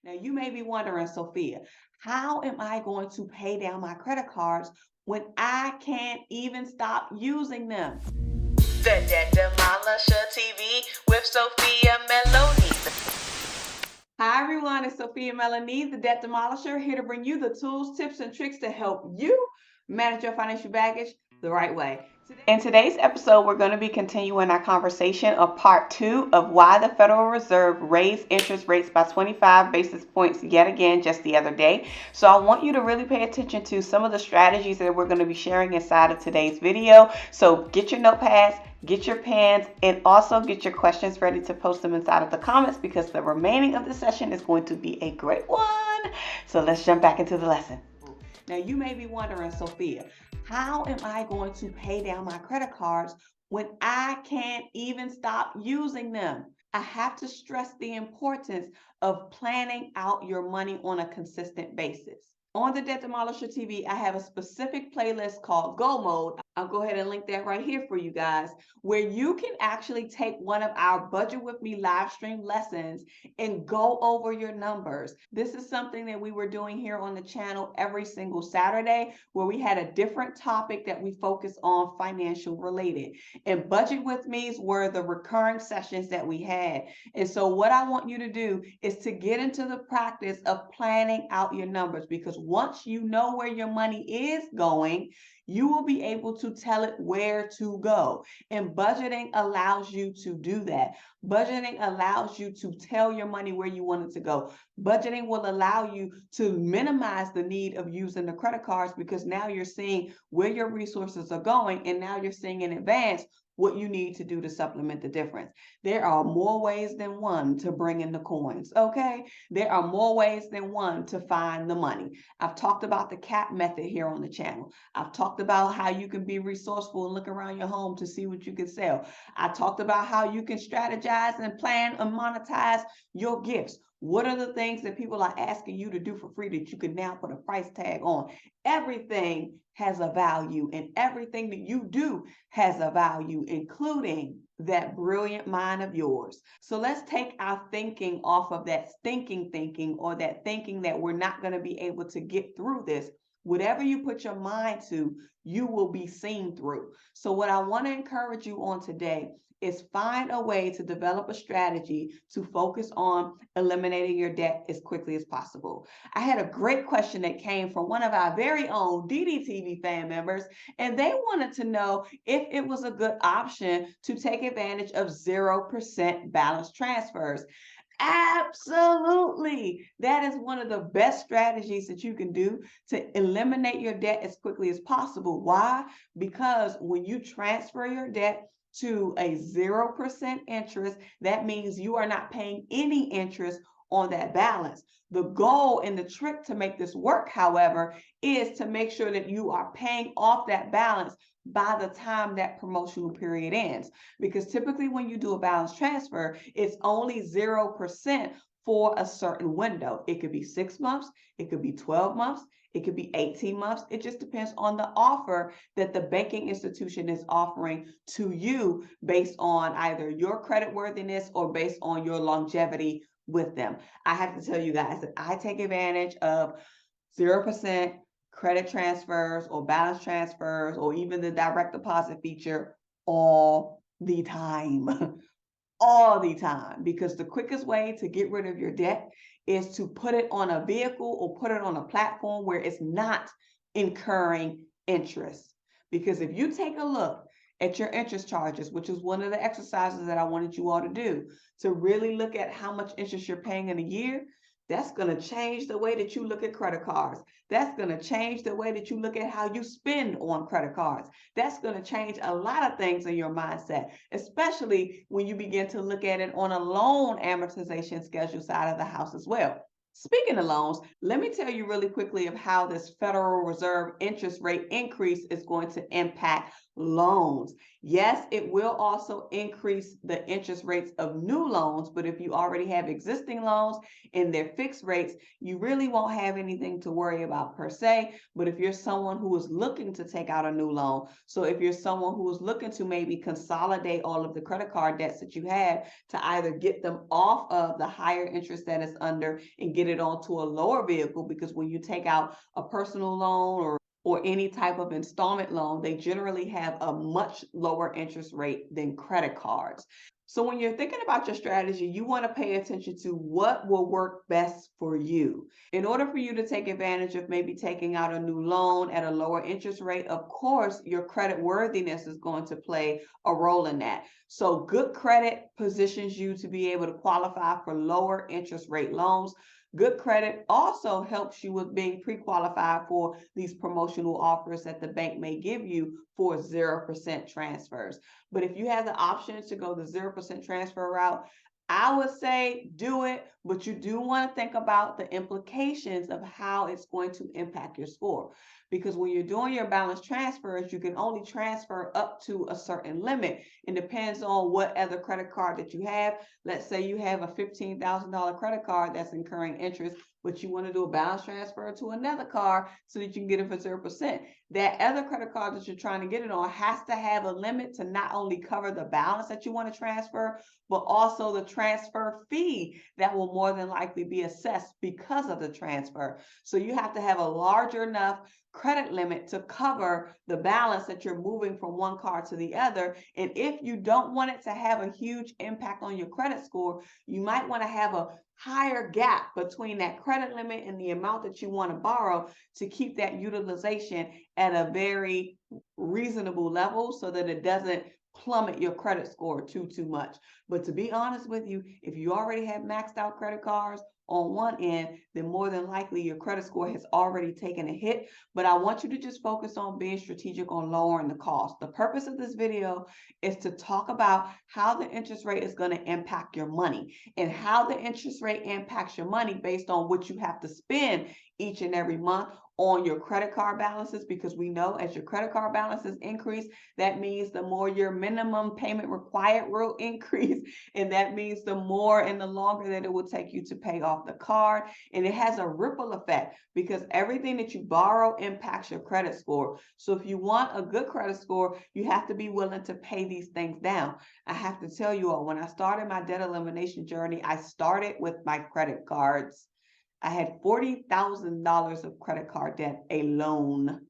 Now, you may be wondering, Sophia, how am I going to pay down my credit cards when I can't even stop using them? The Debt Demolisher TV with Sophia Meloni. Hi, everyone. It's Sophia Meloni, the Debt Demolisher, here to bring you the tools, tips, and tricks to help you manage your financial baggage the right way. In today's episode, we're going to be continuing our conversation of part 2 of why the Federal Reserve raised interest rates by 25 basis points yet again just the other day. So I want you to really pay attention to some of the strategies that we're going to be sharing inside of today's video. So get your notepads, get your pens, and also get your questions ready to post them inside of the comments because the remaining of the session is going to be a great one. So let's jump back into the lesson. Now, you may be wondering, Sophia, how am I going to pay down my credit cards when I can't even stop using them? I have to stress the importance of planning out your money on a consistent basis. On the Debt Demolisher TV, I have a specific playlist called Go Mode. I'll go ahead and link that right here for you guys, where you can actually take one of our Budget With Me live stream lessons and go over your numbers. This is something that we were doing here on the channel every single Saturday, where we had a different topic that we focus on financial related. And Budget With Me's were the recurring sessions that we had. And so what I want you to do is to get into the practice of planning out your numbers, because once you know where your money is going, you will be able to tell it where to go. And budgeting allows you to do that. Budgeting allows you to tell your money where you want it to go. Budgeting will allow you to minimize the need of using the credit cards, because now you're seeing where your resources are going, and now you're seeing in advance what you need to do to supplement the difference. There are more ways than one to bring in the coins, okay? There are more ways than one to find the money. I've talked about the CAP method here on the channel. I've talked about how you can be resourceful and look around your home to see what you can sell. I talked about how you can strategize and plan and monetize your gifts. What are the things that people are asking you to do for free that you can now put a price tag on? Everything has a value, and everything that you do has a value, including that brilliant mind of yours. So let's take our thinking off of that stinking thinking, or that thinking that we're not going to be able to get through this. Whatever you put your mind to, you will be seen through. So what I want to encourage you on today is find a way to develop a strategy to focus on eliminating your debt as quickly as possible. I had a great question that came from one of our very own DDTV fan members, and they wanted to know if it was a good option to take advantage of 0% balance transfers. Absolutely. That is one of the best strategies that you can do to eliminate your debt as quickly as possible. Why? Because when you transfer your debt to a 0% interest, that means you are not paying any interest on that balance. The goal and the trick to make this work, however, is to make sure that you are paying off that balance by the time that promotional period ends. Because typically when you do a balance transfer, it's only 0% for a certain window. It could be 6 months, it could be 12 months, it could be 18 months. It just depends on the offer that the banking institution is offering to you based on either your creditworthiness or based on your longevity with them. I have to tell you guys that I take advantage of 0% credit transfers or balance transfers, or even the direct deposit feature all the time. All the time, because the quickest way to get rid of your debt is to put it on a vehicle or put it on a platform where it's not incurring interest. Because if you take a look at your interest charges, which is one of the exercises that I wanted you all to do, to really look at how much interest you're paying in a year, that's going to change the way that you look at credit cards. That's going to change the way that you look at how you spend on credit cards. That's going to change a lot of things in your mindset, especially when you begin to look at it on a loan amortization schedule side of the house as well. Speaking of loans, let me tell you really quickly of how this Federal Reserve interest rate increase is going to impact loans. Yes, it will also increase the interest rates of new loans, but if you already have existing loans and they're fixed rates, you really won't have anything to worry about per se. But if you're someone who is looking to take out a new loan, so if you're someone who is looking to maybe consolidate all of the credit card debts that you have to either get them off of the higher interest that it's under and get it onto a lower vehicle, because when you take out a personal loan or any type of installment loan, they generally have a much lower interest rate than credit cards. So when you're thinking about your strategy, you want to pay attention to what will work best for you. In order for you to take advantage of maybe taking out a new loan at a lower interest rate, of course, your credit worthiness is going to play a role in that. So good credit positions you to be able to qualify for lower interest rate loans. Good credit also helps you with being pre-qualified for these promotional offers that the bank may give you for 0% transfers. But if you have the option to go the 0% transfer route, I would say do it, but you do want to think about the implications of how it's going to impact your score. Because when you're doing your balance transfers, you can only transfer up to a certain limit. It depends on what other credit card that you have. Let's say you have a $15,000 credit card that's incurring interest, but you want to do a balance transfer to another card so that you can get it for 0%. That other credit card that you're trying to get it on has to have a limit to not only cover the balance that you want to transfer, but also the transfer fee that will more than likely be assessed because of the transfer. So you have to have a larger enough credit limit to cover the balance that you're moving from one card to the other. And if you don't want it to have a huge impact on your credit score, you might want to have a higher gap between that credit limit and the amount that you want to borrow to keep that utilization at a very reasonable level so that it doesn't plummet your credit score too much. But to be honest with you, if you already have maxed out credit cards on one end, then more than likely your credit score has already taken a hit. But I want you to just focus on being strategic on lowering the cost. The purpose of this video is to talk about how the interest rate is going to impact your money and how the interest rate impacts your money based on what you have to spend each and every month on your credit card balances, because we know as your credit card balances increase, that means the more your minimum payment required will increase. And that means the more and the longer that it will take you to pay off the card. And it has a ripple effect because everything that you borrow impacts your credit score. So if you want a good credit score, you have to be willing to pay these things down. I have to tell you all, when I started my debt elimination journey, I started with my credit cards. I had $40,000 of credit card debt alone.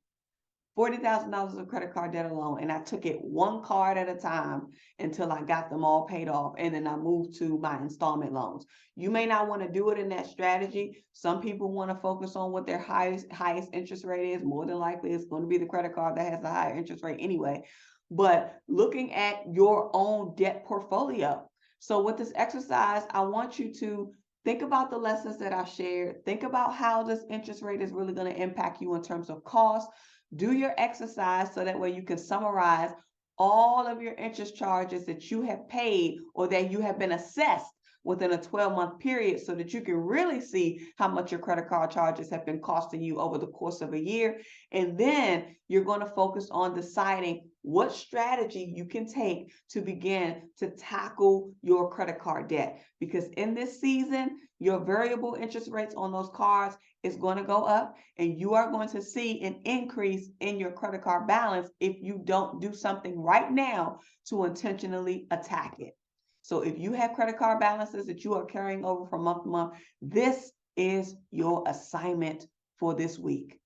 $40,000 of credit card debt alone. And I took it one card at a time until I got them all paid off. And then I moved to my installment loans. You may not want to do it in that strategy. Some people want to focus on what their highest interest rate is. More than likely, it's going to be the credit card that has the higher interest rate anyway. But looking at your own debt portfolio. So with this exercise, I want you to think about the lessons that I've shared. Think about how this interest rate is really going to impact you in terms of cost. Do your exercise so that way you can summarize all of your interest charges that you have paid or that you have been assessed within a 12-month period so that you can really see how much your credit card charges have been costing you over the course of a year. And then you're going to focus on deciding what strategy you can take to begin to tackle your credit card debt. Because in this season, your variable interest rates on those cards is going to go up, and you are going to see an increase in your credit card balance if you don't do something right now to intentionally attack it. So if you have credit card balances that you are carrying over from month to month, this is your assignment for this week.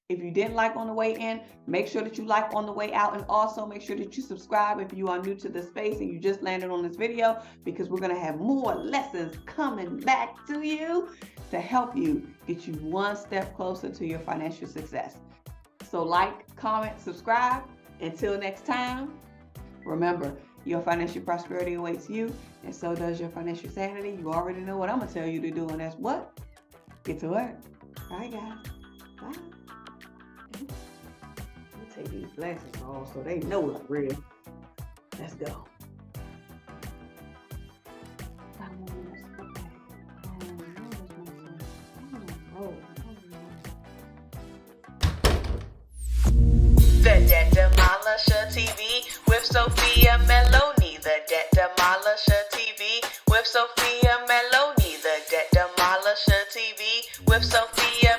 If you didn't like on the way in, make sure that you like on the way out, and also make sure that you subscribe if you are new to this space and you just landed on this video, because we're going to have more lessons coming back to you to help you get you one step closer to your financial success. So like, comment, subscribe. Until next time, remember, your financial prosperity awaits you, and so does your financial sanity. You already know what I'm going to tell you to do, and that's what? Get to work. All right, guys. Bye. Let me take these glasses off so they know it's real. Let's go. The Debt Demolisher. Demolisher TV with Sophia Meloni. The Debt Demolisher TV with Sophia Meloni. The Debt Demolisher TV with Sophia